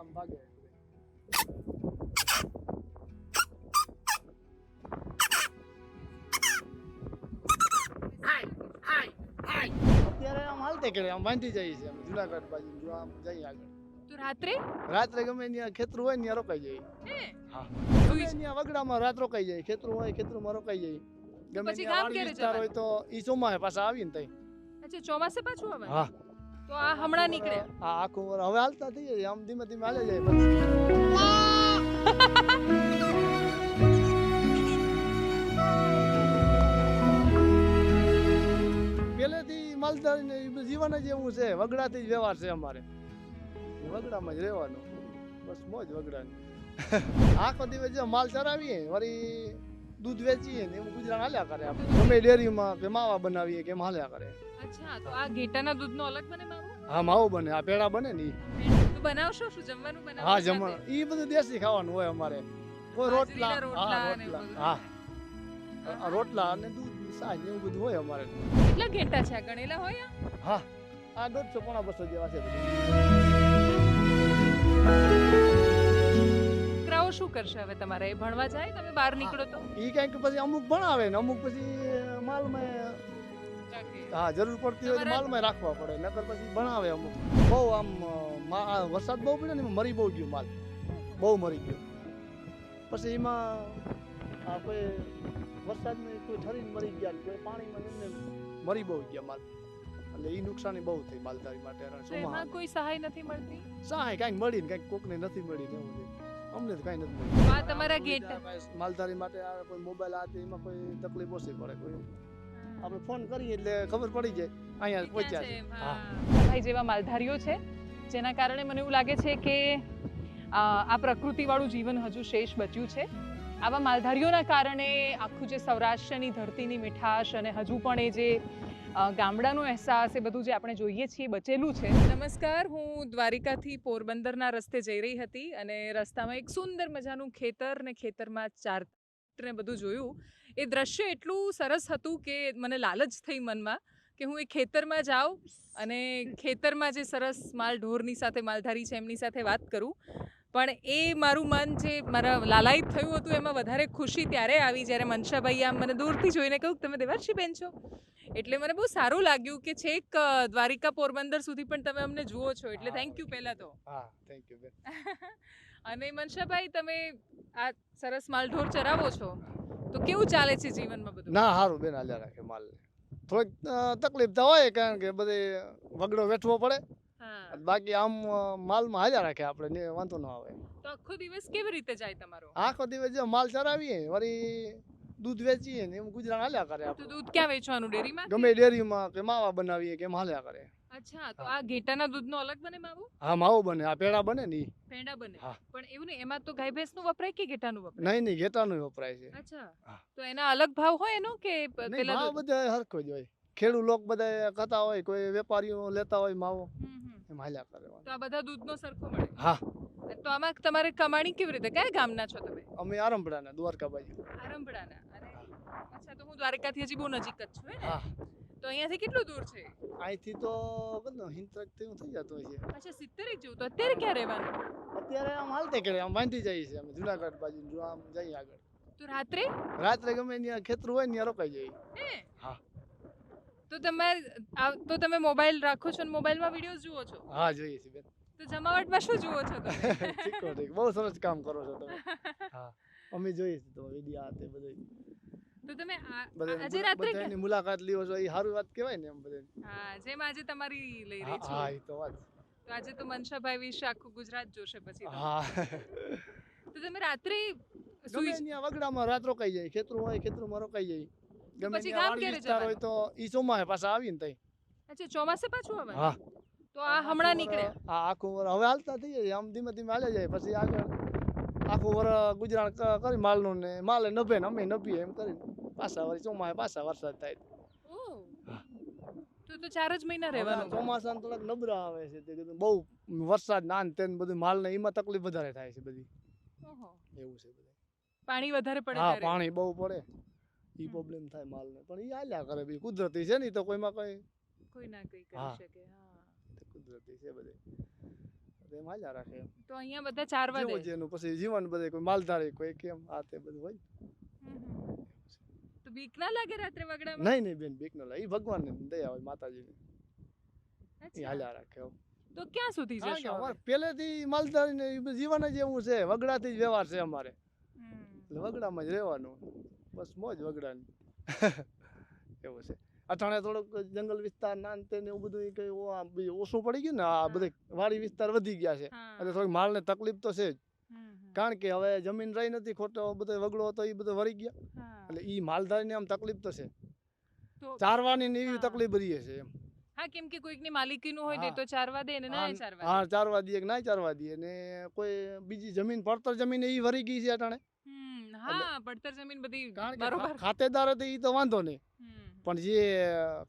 આમ ભાગે. અત્યારે આમ હાલતે કરે આમ બાંધી જઈએ છે અમે જુનાગઢ બાજુ જો આમ જઈએ આગળ. તો રાત્રે રાત્રે ગમે ત્યાં ખેતરું હોય ને ત્યાં રોકાઈ જઈએ. હે હા સુઈ ગમે ત્યાં વગડામાં રાત રોકાઈ જાય, ખેતરું હોય ખેતરમાં રોકાઈ જાય. ગમે પછી ત્યાં ગામ વાડી ક્યારે વિસ્તાર હોય તો ઈ ચોમાસે પાછા આવીને તઈ. અચ્છા ચોમાસે પાછું આવવાનું હા તો આ હમણાં નીકળે હા આખું વર હવે હાલતા થઈ જાય આમ ધીમે ધીમે હાલે જાય પછી. પહેલેથી માલધારી જીવન જ એવું છે, વગડાથી જ વ્યવહાર છે અમારે, વગડામાં જ રહેવાનું, બસ મોજ વગડાની. આખો દિવસ જો માલ ચરાવીએ વળી દૂધ વેચીએ ને એવું ગુજરાન હાલ્યા કરે. આપણે ગમે ડેરીમાં કે માવા બનાવીએ કે એમ હાલ્યા કરે. અચ્છા તો આ ઘેટાના દૂધનો અલગ બને માવો હા માવો બને, આ પેડા બને ને ઈ. તો બનાવશો શું જમવાનું બનાવશો હા જમણ ઈ બધું દેશી ખાવાનું હોય અમારે. કોઈ રોટલા બાજરીના હા રોટલા ને રોટલા એવું બધું. હા રોટલા અને દૂધ સાજ એવું બધું હોય અમારે. કેટલા ઘેટા છે આ ગણેલા હોય આ? હા આ 150 પોણા 200 જેવા છે બધું. છોકરાઓ શું કરશે હવે તમારે એ ભણવા જાય તમે બહાર નીકળો તો ઈ કંઈક પછી અમુક ભણાવે ને અમુક પછી માલમાં હા જરૂર પડતી હોય તો માલમાં રાખવા પડે, નકર પછી ભણાવે અમુક. બહુ આમ વરસાદ બહુ પડ્યો ને એમાં મરી બહુ ગયું માલ, બહુ મરી ગયો. પછી એમાં આ કોઈ વરસાદમાં કોઈ ઠરીને મરી ગયા ને કોઈ પાણીમાં એમને મરી બહુ ગયા માલ, એટલે એ નુકસાની બહુ થઈ માલધારી માટે. તો એમાં કોઈ સહાય નથી મળતી સહાય કાંઈક મળી ને કાંઈક કોકને નથી મળી ને એવું છે. અમને તો કાંઈ નથી તો મળ્યું. આ તમારા ઘેટા માલધારી માટે આ કોઈ મોબાઈલ આ તે એમાં કોઈ તકલીફ ઓછી પડે. કોઈ આપણે ફોન કરીએ એટલે ખબર પડી જાય અહીંયા પહોંચ્યા છે. હા ભાઈ જેવા માલધારીઓ છે જેના કારણે મને એવું લાગે છે કે આ પ્રકૃતિવાળું જીવન હજુ શેષ બચ્યું છે. આવા માલધારીઓના કારણે આખું જે સૌરાષ્ટ્રની ધરતીની મીઠાશ અને હજુ પણ એ જે ગામડાનો અહેસાસ એ બધું જે આપણે જોઈએ છીએ બચેલું છે. નમસ્કાર, હું દ્વારિકાથી પોરબંદરના રસ્તે જઈ રહી હતી અને રસ્તામાં એક સુંદર મજાનું ખેતર ને ખેતરમાં ચાર ને બધું જોયું. એ દ્રશ્ય એટલું સરસ હતું કે મને લાલચ થઈ મનમાં કે હું એ ખેતરમાં જાઉં અને ખેતરમાં જે સરસ માલ ઢોરની સાથે માલધારી છે એમની સાથે વાત કરું. પણ એ મારું મન જે મારા લાલાયિત થયું હતું એમાં વધારે ખુશી ત્યારે આવી જ્યારે મનસાભાઈ આમ મને દૂરથી જોઈને કહ્યું તમે દેવાંશીબેન છો, એટલે મને બહુ સારું લાગ્યું કે છેક દ્વારિકા પોરબંદર સુધી પણ તમે અમને જુઓ છો, એટલે થેન્ક યુ પહેલાં તો. હા થેન્ક યુ બેન. અને મનસાભાઈ તમે આ સરસ માલઢોર ચરાવો છો તો કેવું ચાલે છે જીવનમાં બધું? ના સારું બેન હાલ્યા રાખે માલ. થોડીક તકલીફ તો હોય કારણ કે બધે વગડો વેઠવો પડે, હા બાકી આમ માલમાં હાલ્યા રાખે આપણે વાંધો ન આવે. તો આખો દિવસ કેવી રીતે જાય તમારો? આખો દિવસ જો માલ ચરાવીએ વળી દૂધ વેચીએ ને એમ ગુજરાન હાલ્યા કરે. તો આપણે દૂધ ક્યાં વેચવાનું? ડેરીમાં? ગમે ડેરીમાં કે માવા બનાવીએ કે એમ હાલ્યા કરે. અચ્છા તો આ ઘેટાના દૂધનો અલગ બને માવો? હા માવો બને, આ પેડા બને ને ઈ. પેંડા બને? હા. પણ એવું નહીં, એમાં તો ગાય ભેંસનું વપરાય કે ઘેટાનું વપરાય? નહીં નહીં ઘેટાનું વપરાય છે. અચ્છા હા. તો એના અલગ ભાવ હોય એનો કે નહીં પેલા ભાવ બધા હરખો જ હોય. ખેડૂત લોક બધા ખાતા હોય, કોઈ વેપારીઓ લેતા હોય માવો, એમ હાલ્યા કરે. તો આ બધા દૂધનો સરખો મળે? હા તો આમાં તમારે કમાણી કેવી રીતે? કયા ગામના છો તમે? અમે આરંભડાના દ્વારકા બાજુ. આરંભડાના. અરે અચ્છા તો હું દ્વારકાથી હજી બહુ નજીક જ છું હે ને? હા તો અહીંયાથી કેટલું દૂર છે? અહીંથી તો કેટલું હિંતક થઈ જતું હોય છે. અચ્છા 70 જેવું. તો અત્યારે ક્યાં રહેવાનું? અત્યારે આમ હાલતે કરે આમ બાંધી જઈએ છે અમે જુનાગઢ બાજુ જો આમ જઈએ આગળ. તો રાત્રે? રાત્રે ગમે ત્યાં ખેતરું હોય ને ત્યાં રોકાઈ જઈએ. હે હા તો તમે મોબાઈલ રાખો છો અને મોબાઈલમાં વિડીયોઝ જુઓ છો? હા જોઈએ છીએ બેન. તો જમાવટમાં શું જુઓ છો તમે? ઠીકો ઠીક બહુ સરસ કામ કરો છો તમે. હા અમે જોઈએ છીએ તો વિડીયો આ તે બધું. તો તમે બધાની આજે રાત્રે બધાની મુલાકાત લ્યો છો એ સારું વાત કહેવાય ને એમ બધે. હા જેમ આજે તમારી લઈ રહી છું. હા એ તો વાત. તો આજે તો મનસાભાઈ વિશે આખું ગુજરાત જોશે પછી તો. હા તો તમે રાત્રે ગમે સુઈ ત્યાં વગડામાં રાત રોકાઈ જાય, ખેતરું હોય ખેતરુંમાં રોકાઈ જાય. ગમે પછી ત્યાં ગામ વાડી ક્યારે વિસ્તાર હોય તો ઈ ચોમાસે પાછા આવીને તઈ. અચ્છા ચોમાસે પાછું આવવાનું? હા તો આ હમણાં નીકળ્યા? હા આખું વર હવે હાલતા થઈ જાય આમ ધીમે ધીમે હાલે જાય પછી આગળ આખું વર ગુજરાન કરી માલનું ને માલે નભે ને અમે નભીએ એમ કરીને પાછા વળી ચોમાસે પાછા વરસાદ થાય. ઓહ તો 4 જ મહિના રહેવાનું? ચોમાસામાં થોડાક નબળા આવે છે તે કીધું બહુ વરસાદ નાન તેન બધું માલ ને એમાં તકલીફ વધારે થાય છે બધી. ઓહો એવું છે બધું. પાણી વધારે પડે હા ત્યારે? પાણી બહુ પડે ઈ પ્રોબ્લેમ થાય માલ ને, પણ ઈ હાલ્યા કરે બી કુદરતી છે ને, તો કોઈમાં કઈ કોઈ ના કઈ કરી હા. શકે. હા કુદરતી છે બધે. એમ હાલ્યા રાખે એમ. તો અહીંયા બધા ચારવા દે. જેવું જેનું પછી જીવન બધે કોઈ માલધારી કોઈ કેમ આ તે બધું હોય. તો બીક ના લાગે રાત્રે વગડામાં? નહીં બેન બીક ન લાગે. ઈ ભગવાનની દયા હોય માતાજીની. ઈ હાલ્યા રાખે એમ. તો ક્યાં સુધી કારણ કે જશો અમારે પહેલેથી માલધારી ને જીવન જ એવું છે. વગડાથી જ વ્યવહાર છે અમારે. એટલે વગડામાં જ રહેવાનું. બસ મોજ વગડાની. એવું છે. અટાણે થોડોક જંગલ વિસ્તાર ના અંતે ને એવું બધું કઈ ઓછું પડી ગયું ને આ બધે વાડી વિસ્તાર વધી ગયા છે. એટલે થોડીક માલને તકલીફ તો છે જ. કારણ કે હવે જમીન રહી નથી, ખોટો બધો વગડો હતો એ બધો વળી ગયા. એટલે ઈ માલધારીને આમ તકલીફ તો છે. ચારવાની ને એવી તકલીફ રહી છે એમ. હા, કેમ કે કોઈકની માલિકીનું હોય તે તો ચારવા દે ને ના ચારવા દે. હા, ચારવા દે કે ના ચારવા દે. ને કોઈ બીજી જમીન પડતર જમીન એ વળી ગઈ છે અટાણે. હા, પડતર જમીન બધી બરોબર. ખાતેદાર હતી ઈ તો વાંધો નહીં, પણ જે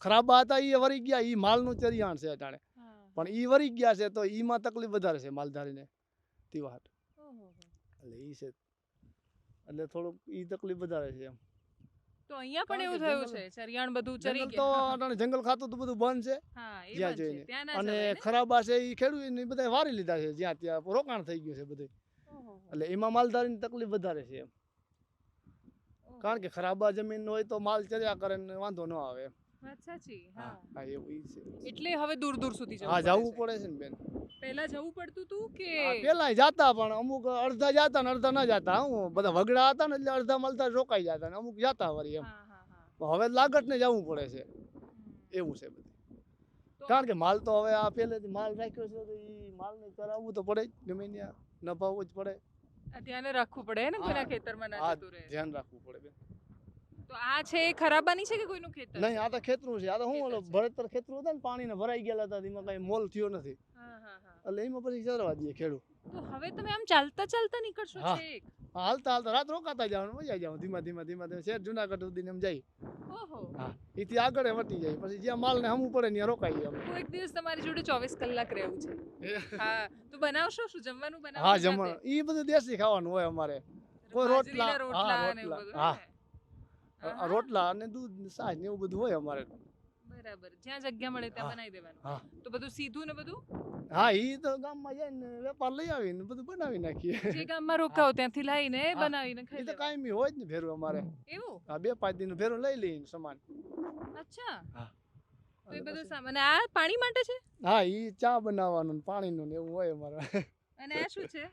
ખરાબા હતા એ વળી ગયા. ઈ માલનું ચરિયાણ છે અટાણે, પણ ઈ વળી ગયા છે તો ઈમાં તકલીફ વધારે છે માલધારીને. તીવાટ એટલે ઈ છે, એટલે થોડુંક ઈ તકલીફ વધારે છે એમ. તો અહીંયા પણ એવું થયું છે, ચરિયાણ બધું ચરી જંગલ તો અટાણે જંગલ ખાતું તો બધું બંધ છે. હા, એ જ્યાં વાત છે. જોઈને. ત્યાં ના અને જવાય ને. ખરાબા છે ઈ ખેડૂત બધા વારી લીધા છે, જ્યાં ત્યાં રોકાણ થઈ ગયું છે બધું. એટલે એમાં માલધારીની તકલીફ વધારે છે એમ. કારણ કે ખરાબા જમીન હોય તો માલ ચર્યા કરે ને વાંધો ન આવે એમ. વાત સાચી. હા, હા એવું ઈ છે. એટલે હવે દૂર દૂર સુધી જવું. હા, જવું પડે છે ને બેન. પહેલા જવું પડતું હતું કે પેલા જાતા, પણ અમુક અડધા જાતા ને અડધા ના જાતા. હું બધા વગડા હતા ને એટલે અડધા માલધાર રોકાઈ જતા ને અમુક જાતા વળી એમ. હવે લાગત ને જવું પડે છે એવું છે બધું. કારણ કે માલ તો હવે આ પહેલેથી માલ રાખ્યો છે તો ઈ માલને ચરાવવું તો પડે જ, ગમે ત્યાં નભાવવું જ પડે. ધ્યાન રાખવું પડે ને, કોઈના ખેતરમાં ના જતું રહે. ધ્યાન રાખવું પડે બેન. તો આ છે એ ખરાબાની છે કે કોઈનું ખેતર? નહીં, આ તો ખેતરું છે. આ તો હું ઓલો ભરતર ખેતરું હતા ને પાણીને ભરાઈ ગયેલા હતા, એમાં કઈ મોલ થયો નથી. એટલે એમાં પછી ચરવા દઈએ ખેડૂત. તો હવે તમે આમ ચાલતા ચાલતા નીકળશો હા. છેક? હાલતા હાલતા રાત રોકાતા જવાનું, મજા જવાનું. ધીમા ધીમા શેર જુનાગઢ સુધી એમ જાય. ઓહો. હા, એથી આગળ વટી જાય. પછી જ્યાં માલ ને હમવું પડે ત્યાં રોકાઈએ અમે. એક દિવસ તમારી જોડે 24 કલાક રહેવું છે. હા, તો બનાવશો શું? જમવાનું બનાવશો? હા, જમવાનું ઈ બધું દેશી ખાવાનું હોય અમારે. કોઈ રોટલા, રોટલા ને એવું બધું. હા, રોટલા અને દૂધ ને છાશ ને એવું બધું હોય અમારે. બરાબર. જ્યાં જગ્યા મળે ત્યાં બનાવી દેવાનું. હા. તો બધું સીધું ને બધું? હા, ઈ તો ગામમાં જઈને વેપાર લઈ આવીને બધું બનાવી નાખીએ. જે ગામમાં રોકાવ ત્યાંથી લઈને બનાવીને ખાઈ ઈ તો લેવાનું. કાયમી હોય જ ને ભેરું અમારે. એવું? હા, 2-5 દિનનું ભેરું લઈ લઈને સામાન. અચ્છા. હા. તો એ બધું સામાન આ પાણી માટે છે? હા, ઈ ચા બનાવવાનું ને પાણીનું ને એવું હોય અમારે. અને આ શું છે?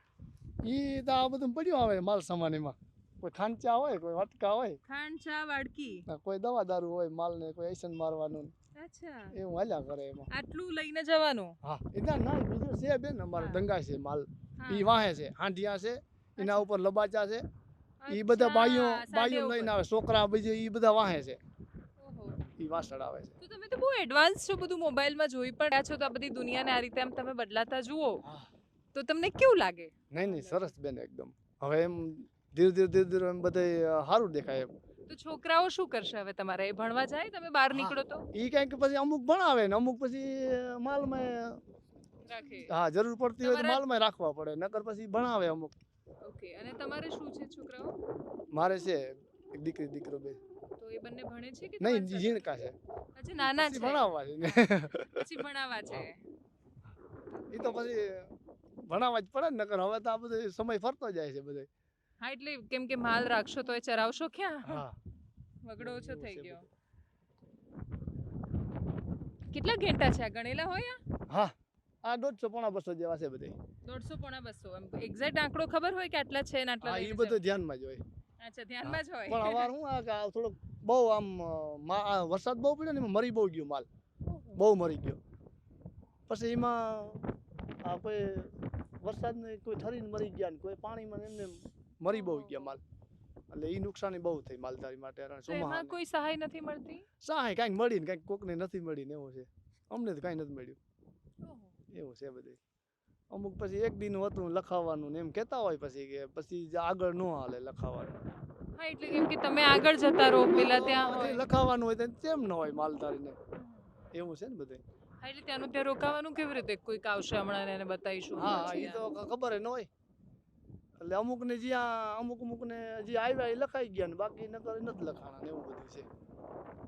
ઈ તો આ બધું પડ્યું આવે માલ સામાન. એમાં કોઈ ખાંચા હોય, કોઈ વટકા હોય, ખાંડ, ચા, વાડકી. કોઈ દવા દારૂ હોય, માલ ને કોઈ એસન મારવાનું અચ્છા. એવું હાલ્યા કરે એમાં. આટલું લઈને જવાનું? હા, એના ના બીજું છે બેન અમારે ડંગા છે માલ. ઈ વાહે છે, હાંડિયા છે, એના ઉપર લબાચા છે. ઈ બધા બાઈઓ લઈને આવે, છોકરા બીજે ઈ બધા વાહે છે. ઈ વાસળ આવે છે. તો તમે તો બહુ એડવાન્સ છો, બધું મોબાઈલમાં જોઈ પણ રહ્યા છો. તો આ બધી દુનિયાને આ રીતે આમ તમે બદલાતા જુઓ તો તમને કેવું લાગે? નહીં સરસ બેન એકદમ. હવે એમ ધીરે ધીરે એમ બધે સારું દેખાય એમ. તો છોકરાઓ શું કરશે હવે તમારે? એ ભણવા જાય? તમે બહાર નીકળો તો? ઈ કંઈક પછી અમુક ભણાવે ને અમુક પછી માલમાં રાખે. હા, જરૂર પડતી હોય તો માલમાં રાખવા પડે, નકર પછી ભણાવે અમુક. ઓકે. અને તમારે શું છે છોકરાઓ? મારે છે એક દીકરી દીકરો બે. તો એ બંને ભણે છે કે નહીં, ઝીણકા છે. અચ્છા, નાના છે. ભણાવવા છે ને. પછી ભણાવવા છે. ઈ તો પછી ભણાવવા જ પડે ને, નકર હવે તો આ બધો સમય ફરતો જાય છે બધે. હા, એટલે કેમ કે માલ રાખશો તો એ ચરાવશો ક્યાં? હા, વગડો ઓછો થઈ ગયો. કેટલા ઘેટા છે આ? ગણેલા હોય? હા, આ 150-200 જેવા છે બધે. 150-200 એમ એક્ઝેક્ટ આંકડો ખબર હોય કે આટલા છે ને આટલા? હા, ઈ બધું ધ્યાનમાં જ હોય. અચ્છા, ધ્યાનમાં જ હોય. પણ અવાર હું આ થોડોક બહુ આમ વરસાદ બહુ પડ્યો ને એમાં મરી બહુ ગયો માલ. બહુ મરી ગયો. પછી એમાં આ કોઈ વરસાદને કોઈ ઠરીને મરી ગયા ને કોઈ પાણીમાં એમને મરી બહુ ગયા માલ. એટલે ઈ નુકસાની બહુ થઈ માલધારી માટે. એમાં કોઈ સહાય નથી મળતી? સહાય કાંઈક મળી ને કાંઈક કોકને નથી મળી ને એવું છે. અમને તો કાંઈ નથી મળ્યું. એવું છે બધું. અમુક પછી એક દિન હતું લખાવવાનું ને એમ કહેતા હોય પછી આગળ ન હાલે લખાવાનું. હા, એટલે કેમ કે તમે આગળ જતા રહો પેલા ત્યાં હોય. લખાવાનું હોય તો તેમ ન હોય માલધારીને. એવું છે ને બધું. હા, એટલે ત્યાંનું ત્યાં રોકાવાનું કેવી રીતે? કોઈક આવશે હમણાં એને બતાવીશું? હા, એ તો ખબર ન હોય. એટલે અમુકને જ્યાં અમુકને જે આવ્યા એ લખાઈ ગયા ને બાકી નકર નથી લખાણા ને એવું બધું છે.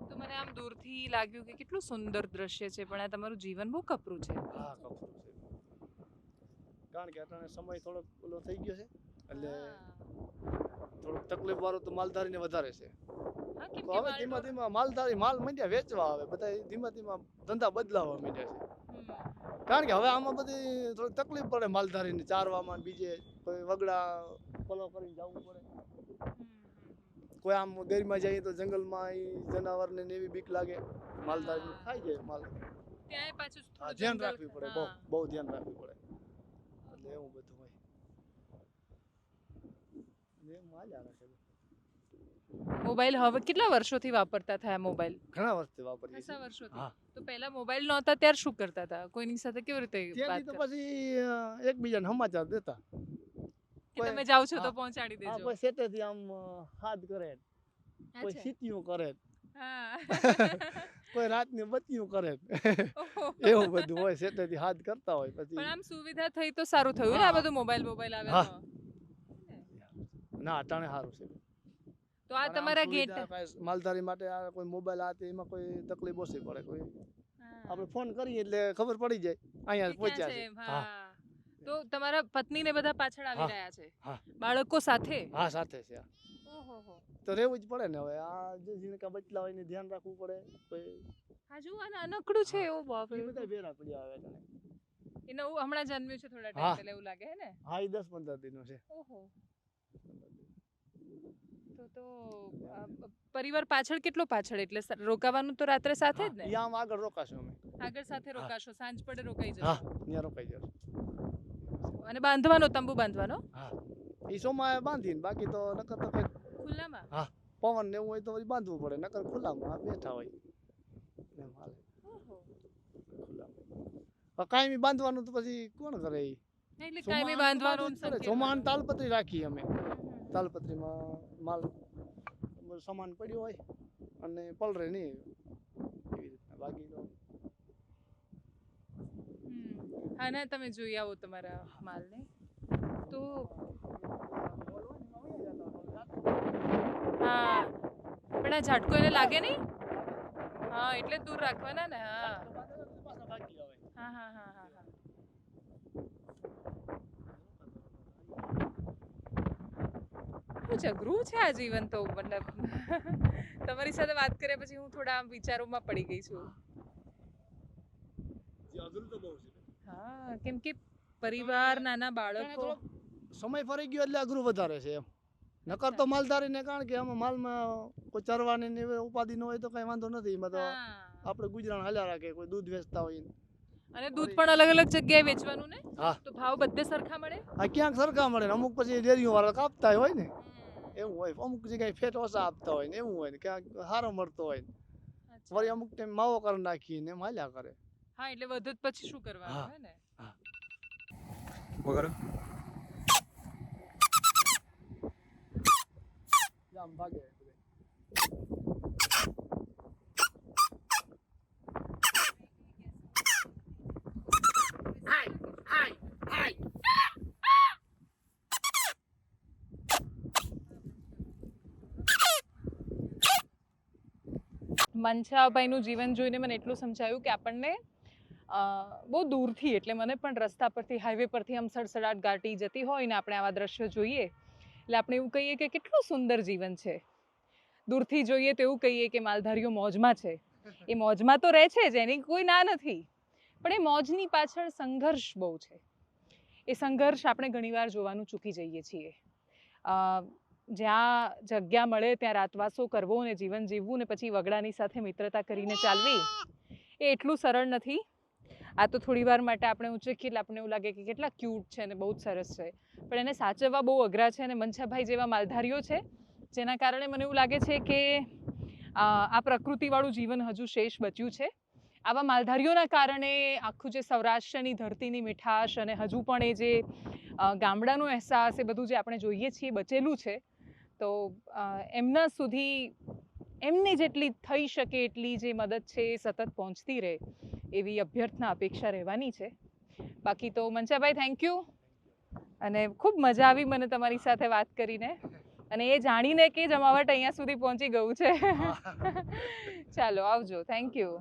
તો મને આમ દૂરથી લાગ્યું કે કેટલું સુંદર દ્રશ્ય છે, પણ આ તમારું જીવન બહુ કપરું છે. હા, કપરું છે. કારણ કે અત્યારે સમય થોડોક ઓલો થઈ ગયો છે એટલે થોડુંક તકલીફ વાળું તો માલધારીને વધારે છે. હા, કેમ તો કે હવે ધીમા ધીમા માલધારી માલ માંડ્યા વેચવા આવે બધા ધીમા ધીમા ધંધા બદલાવા માંડ્યા છે. કારણ કે હવે આમાં બધી થોડી તકલીફ પડે માલધારીને ચારવામાં ને બીજે કોઈ વગડા ફોલો કરીને જવું પડે. કોઈ આમ ગેરમાં જઈએ તો જંગલમાં ઈ જનાવરને ને એવી બીક લાગે માલધારીને ખાઈ જાય માલ. ત્યાંય પાછું હા, થોડું ધ્યાન જંગલ- રાખવી પડે હા. બહુ ધ્યાન રાખવું પડે એટલે એવું બધું હોય ને એમ હાલ્યા રાખે. મોબાઈલ હવે કેટલા વર્ષોથી વાપરતા થયા મોબાઈલ? ઘણા વર્ષથી વાપરીએ ખાસા છીએ. વર્ષોથી. હા, તો પહેલા મોબાઈલ નહોતા ત્યારે શું કરતા હતા? કોઈની સાથે કેવી રીતે વાત ત્યાંથી તો કરતા? પછી એકબીજાને સમાચાર દેતા. કે કોઈ- તમે જાઓ છો તો હા, પહોંચાડી હા, દેજો. કોઈ સેટેથી આમ હાથ કરે, કોઈ અચ્છા. સીટીયું કરે, હા. કોઈ રાતની બત્તીયું કરે ઓહો. એવું બધું હોય. સેટેથી હાથ કરતા હોય પછી. પણ આમ સુવિધા થઈ તો સારું થયું ને, આ હા. બધું મોબાઈલ આવે હા. તો. ના, અટાણે સારું છે. તો આ અને આમ તમારા સુવિધા ગેટ કાંઈ માલધારી માટે આ કોઈ મોબાઈલ આ તે એમાં કોઈ તકલીફ ઓછી પડે. કોઈ આપણે ફોન કરીએ એટલે ખબર પડી જાય અહીંયા પહોંચ્યા છે. હા, હા. તો તમારા પત્ની ને બધા પાછળ આવી હા. રહ્યા છે? હા. બાળકો સાથે? હા, સાથે છે. ઓહોહો. તો રહેવું જ પડે ને. હવે આ જે ઝીણકા બચલા હોય એને ધ્યાન રાખવું પડે. કોઈ હા, જુઓ આ નાનકડું છે. હા. એવું બાપ રે. એ બધા ભેરા પડ્યા આવે અટાણે. એ નવું હમણાં જન્મ્યું છે થોડા હા. ટાઈમ પહેલા એવું લાગે હે ને? હા, એ 10-15 દિનનો છે. ઓહો. તો પરિવાર પાછળ કેટલો પાછળ? એટલે રોકાવાનું તો રાત્રે સાથે જ ને? ઈ આમ આગળ રોકાશું અમે. આગળ સાથે હા. રોકાશો, સાંજ પડે રોકાઈ હા, જશો. ત્યાં રોકાઈ જશું. અને બાંધવાનો તંબુ બાંધવાનો હા, એ સોમાએ બાંધીને બાકી તો નકર તો કઈ ખુલ્લામાં? હા, પવન ને એવું હોય તો વળી બાંધવું પડે. નકર ખુલ્લામાં બેઠા હોય એમ હાલે. ઓહો. ખુલ્લામાં કાયમી બાંધવાનું તો પછી કોણ કરે ઈ? એટલે કાયમી બાંધવાનું ને સંકેલવાનું. ચોમાન તાલપત્રી રાખી અમે. તાલપત્રીમાં માલ સામાન પડ્યો હોય અને પલરે નહીં એવી રીતના. બાકી તો હા ના, તમે જોઈ આવો તમારા માલને તો. હા, પણ આ ઝાટકો એને લાગે નહીં? હા, એટલે જ દૂર રાખવાના ને. હા હા હા હા હા હા. બહુ જગરું છે આ જીવન તો. મતલબ તમારી સાથે વાત કર્યા પછી હું થોડા આમ વિચારોમાં પડી ગઈ છું. અઘરું તો બહુ છે. હા, કેમ કે પરિવાર, નાના બાળકો. સમય ફરી ગયો એટલે અઘરું વધારે છે એમ. નકર તો માલધારીને કારણ કે આમાં માલમાં કોઈ ચરવાની ને એવી ઉપાધિ ન હોય તો કઈ વાંધો નથી. એમાં તો હા. આપણે ગુજરાન હાલ્યા રાખે. કોઈ દૂધ વેચતા હોય ને. અને દૂધ પણ અલગ અલગ જગ્યાએ વેચવાનું ને? હા, તો ભાવ બધે સરખા મળે? આ ક્યાંક સરખા મળે ને અમુક પછી ડેરીઓ વાળા કાપતા હોય ને એવું હોય. અમુક જગ્યાએ ફેટ ઓછા આપતા હોય ને એવું હોય ને ક્યાંક સારો મળતો હોય ને વળી અમુક ટાઈમ માવો કરી નાખીએ ને એમ હાલ્યા કરે. હા, એટલે વધુ પછી શું કરવાનું હા. હે ને? વગર જામ ભાગે મનછાભાઈનું જીવન જોઈને મને એટલું સમજાયું કે આપણને બહુ દૂરથી, એટલે મને પણ રસ્તા પરથી, હાઈવે પરથી આમ સડસડાટ ગાટી જતી હોય ને આપણે આવા દ્રશ્યો જોઈએ એટલે આપણે એવું કહીએ કે કેટલું સુંદર જીવન છે. દૂરથી જોઈએ તો એવું કહીએ કે માલધારીઓ મોજમાં છે. એ મોજમાં તો રહે છે જ, એની કોઈ ના નથી, પણ એ મોજની પાછળ સંઘર્ષ બહુ છે. એ સંઘર્ષ આપણે ઘણીવાર જોવાનું ચૂકી જઈએ છીએ. જ્યાં જગ્યા મળે ત્યાં રાતવાસો કરવો ને જીવન જીવવું ને પછી વગડાની સાથે મિત્રતા કરીને ચાલવી એ એટલું સરળ નથી. આ તો થોડી વાર માટે આપણે ઉંચકીએ એટલે આપણે એવું લાગે કે કેટલા ક્યુટ છે અને બહુ જ સરસ છે, પણ એને સાચવવા બહુ અઘરા છે. અને મનછાભાઈ જેવા માલધારીઓ છે જેના કારણે મને એવું લાગે છે કે આ પ્રકૃતિવાળું જીવન હજુ શેષ બચ્યું છે. આવા માલધારીઓના કારણે આખું જે સૌરાષ્ટ્રની ધરતીની મીઠાશ અને હજુ પણ એ જે ગામડાનો અહેસાસ એ બધું જે આપણે જોઈએ છીએ બચેલું છે. તો એમના સુધી એમની જેટલી થઈ શકે એટલી જે મદદ છે એ સતત પહોંચતી રહે એવી અભ્યર્થના અપેક્ષા રહેવાની છે. બાકી તો મનછાભાઈ થેન્ક યુ, અને ખૂબ મજા આવી મને તમારી સાથે વાત કરીને અને એ જાણીને કે જમાવટ અહીંયા સુધી પહોંચી ગયું છે. ચાલો આવજો, થેન્ક યુ.